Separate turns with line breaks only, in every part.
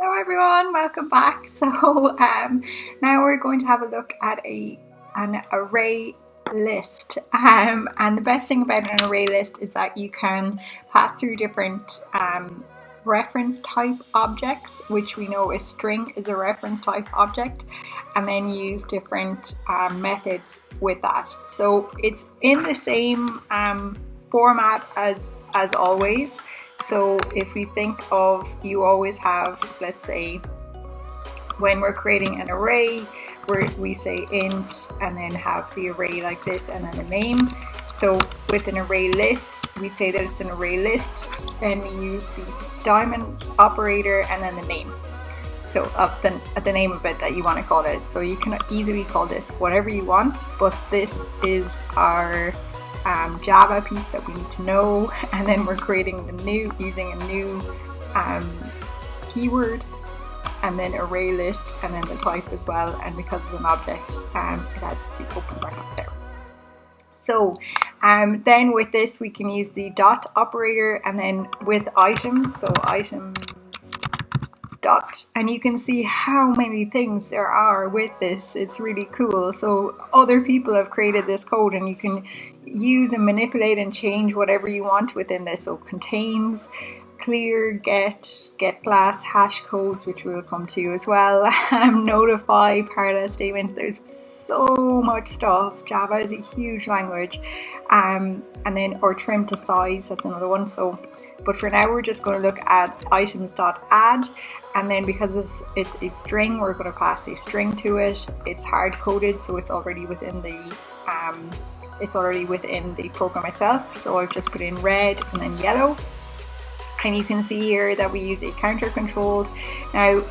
Hello everyone, welcome back. Now we're going to have a look at an array list. And the best thing about an array list is that you can pass through different reference type objects, which we know a string is a reference type object, and then use different methods with that. So it's in the same format as always. So if we think of, you always have, let's say, when we're creating an array, we say int and then have the array like this and then a name. So with an array list, we say that it's an array list, then we use the diamond operator and then the name. So of the name of it that you want to call it. So you can easily call this whatever you want, but this is our Java piece that we need to know, and then we're creating using a new keyword, and then array list, and then the type as well. And because it's an object, it has to open right up there. So then with this we can use the dot operator, and then with items, so items dot, and you can see how many things there are with this. It's really cool. So other people have created this code, and you can use and manipulate and change whatever you want within this. So contains, clear, get class, hash codes, which we'll come to as well, notify, parallel statement. There's so much stuff. Java is a huge language. And then, or trim to size, that's another one. So, but for now we're just going to look at items.add. And then because it's a string, we're going to pass a string to it. It's hard coded, so it's already within the program itself. So I've just put in red and then yellow. And you can see here that we use a counter control. Now,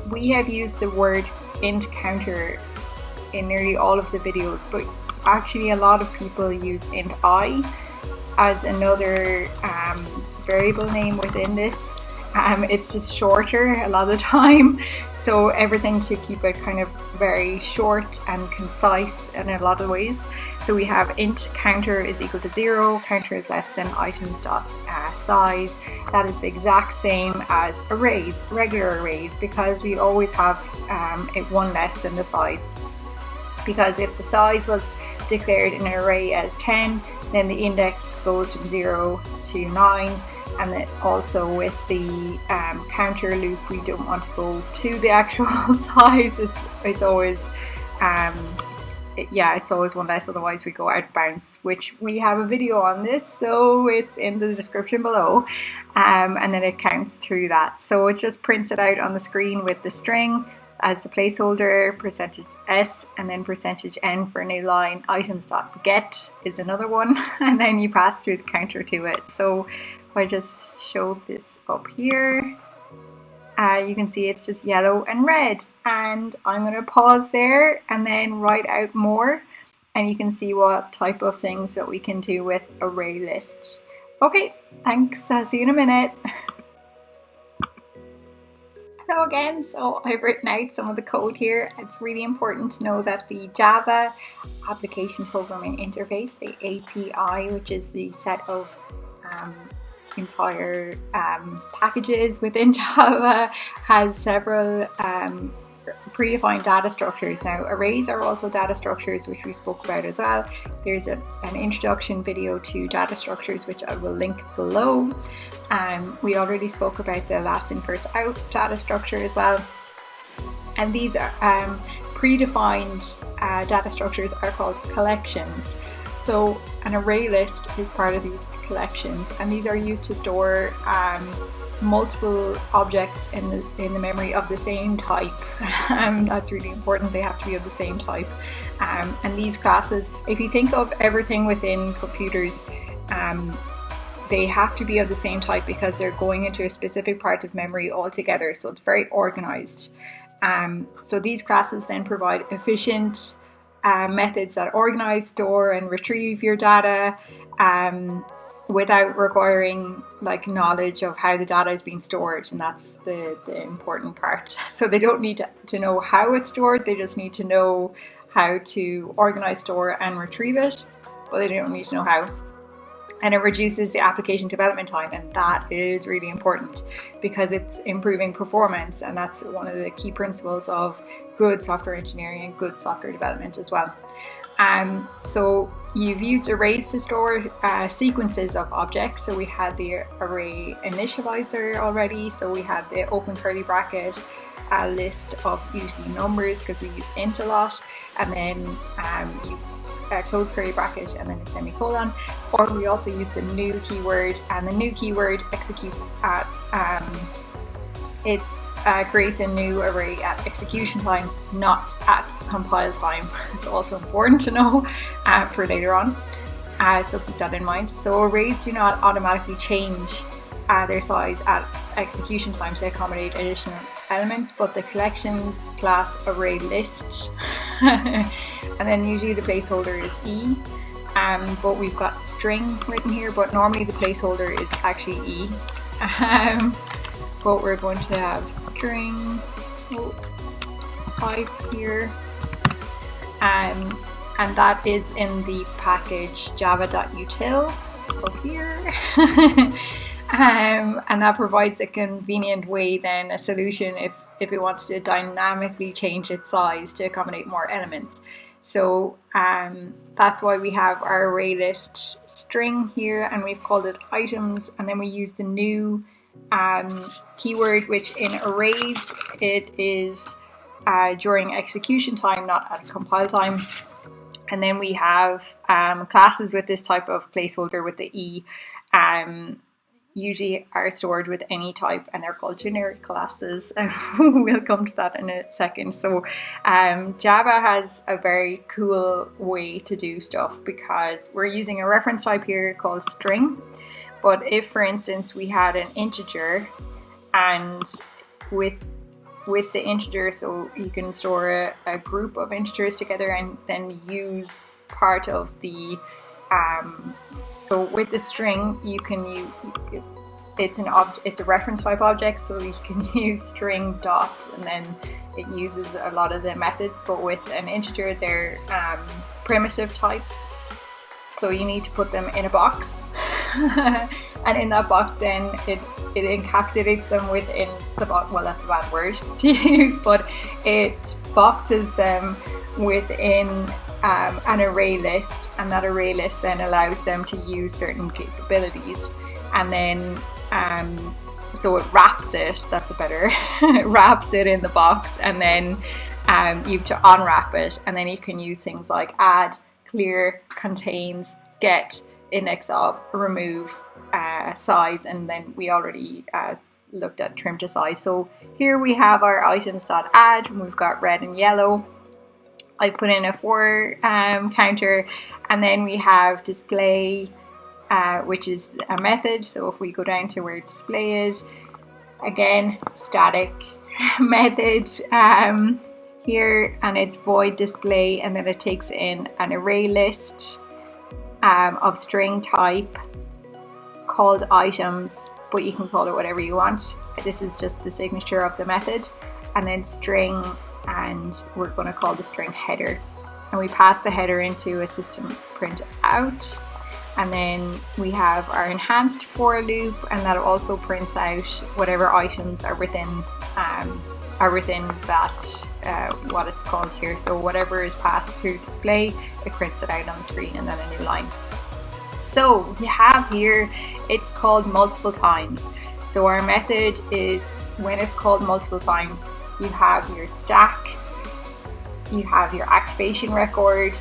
we have used the word int counter in nearly all of the videos, but actually a lot of people use int I as another variable name within this. It's just shorter a lot of the time, so everything to keep it kind of very short and concise in a lot of ways. So we have int counter is equal to 0, counter is less than items.size. That is the exact same as arrays, regular arrays, because we always have one less than the size. Because if the size was declared in an array as 10, then the index goes from 0 to 9. And then also with the counter loop, we don't want to go to the actual size. It's always it's always one less, otherwise we go out of bounds, which we have a video on this, so it's in the description below. And then it counts through that. So it just prints it out on the screen with the string as the placeholder, %s, and then %n for a new line. Items.get is another one, and then you pass through the counter to it. So I just showed this up here. You can see it's just yellow and red, and I'm going to pause there and then write out more, and you can see what type of things that we can do with array lists. Okay, thanks. I'll see you in a minute. Hello again. So I've written out some of the code here. It's really important to know that the Java Application Programming Interface, the API, which is the set of entire packages within Java, has several predefined data structures. Now, arrays are also data structures, which we spoke about as well. There's an introduction video to data structures, which I will link below. We already spoke about the last in first out data structure as well. And these are predefined data structures are called collections. So an array list is part of these collections, and these are used to store multiple objects in the memory of the same type. That's really important. They have to be of the same type. And these classes, if you think of everything within computers, they have to be of the same type because they're going into a specific part of memory altogether. So it's very organized. So these classes then provide efficient methods that organize, store, and retrieve your data without requiring knowledge of how the data is being stored, and that's the important part. So they don't need to know how it's stored, they just need to know how to organize, store, and retrieve it, but they don't need to know how. and it reduces the application development time, and that is really important because it's improving performance, and that's one of the key principles of good software engineering and good software development as well. So you've used arrays to store sequences of objects. So we had the array initializer already, so we had the open curly bracket, a list of usually numbers because we used int a lot, and then you close curly bracket and then a semicolon. Or we also use the new keyword, and the new keyword executes at creates a new array at execution time, not at compile time. It's also important to know for later on, so keep that in mind. So arrays do not automatically change their size at execution time to accommodate additional elements, but the collection class ArrayList and then usually the placeholder is E, but we've got string written here, but normally the placeholder is actually E. But we're going to have string type here, and that is in the package java.util up here. And that provides a convenient way, then a solution if it wants to dynamically change its size to accommodate more elements. So that's why we have our ArrayList string here, and we've called it items, and then we use the new keyword, which in arrays it is during execution time, not at compile time. And then we have classes with this type of placeholder with the E, usually are stored with any type, and they're called generic classes. We'll come to that in a second. So Java has a very cool way to do stuff because we're using a reference type here called string. But if, for instance, we had an integer, and with the integer, so you can store a group of integers together and then use part of the so with the string you can use it's a reference type object, so you can use string dot, and then it uses a lot of the methods. But with an integer, they're primitive types, so you need to put them in a box. And in that box then it encapsulates them within the box. Well, that's a bad word to use, but it boxes them within an array list, and that array list then allows them to use certain capabilities. And then so it wraps it, that's a better wraps it in the box, and then you have to unwrap it, and then you can use things like add, clear, contains, get, index of, remove, size, and then we already looked at trim to size. So here we have our items.add, and we've got red and yellow. I put in a for counter, and then we have display, which is a method. So if we go down to where display is, again, static method here, and it's void display, and then it takes in an array list of string type called items, but you can call it whatever you want. This is just the signature of the method, and then string, and we're going to call the string header, and we pass the header into a system print out. And then we have our enhanced for loop, and that also prints out whatever items are within that what it's called here. So whatever is passed through display, it prints it out on the screen, and then a new line. So you have here, it's called multiple times. So our method is, when it's called multiple times, you have your stack, you have your activation record,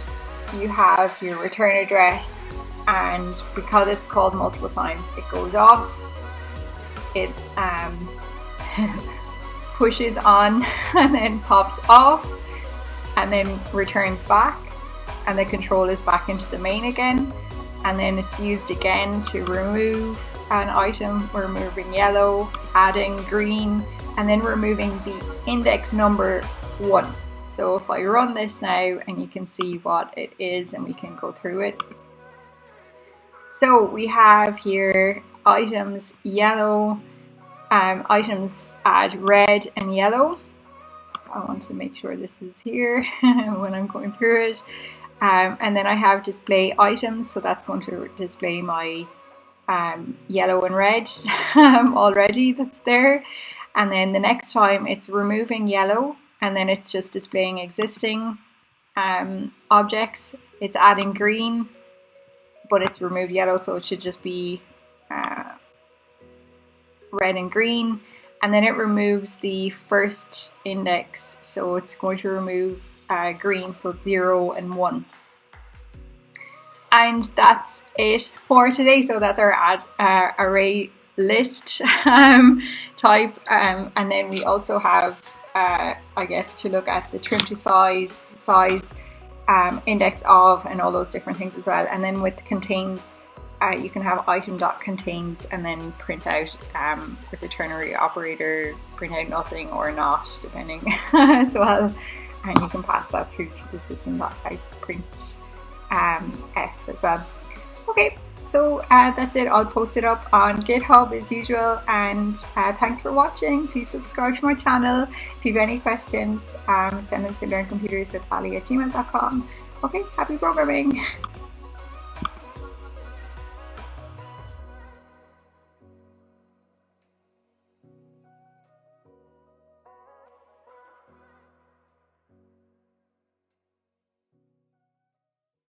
you have your return address, and because it's called multiple times, it goes off, it pushes on, and then pops off, and then returns back, and the control is back into the main again, and then it's used again to remove an item. We're removing yellow, adding green, and then removing the index number 1. So if I run this now, and you can see what it is, and we can go through it. So we have here items yellow, items add red and yellow. I want to make sure this is here when I'm going through it. And then I have display items, so that's going to display my yellow and red already that's there. And then the next time it's removing yellow, and then it's just displaying existing objects. It's adding green, but it's removed yellow, so it should just be red and green. And then it removes the first index, so it's going to remove green, so it's 0 and 1. And that's it for today. So that's our array list type. And then we also have, I guess, to look at the trim to size, index of, and all those different things as well. And then with contains, you can have item.contains and then print out with the ternary operator, print out nothing or not, depending as well. And you can pass that through to the system.type print F as well. Okay, so that's it. I'll post it up on GitHub as usual, and thanks for watching. Please subscribe to my channel. If you have any questions, send them to learncomputerswithali@gmail.com. Okay, happy programming.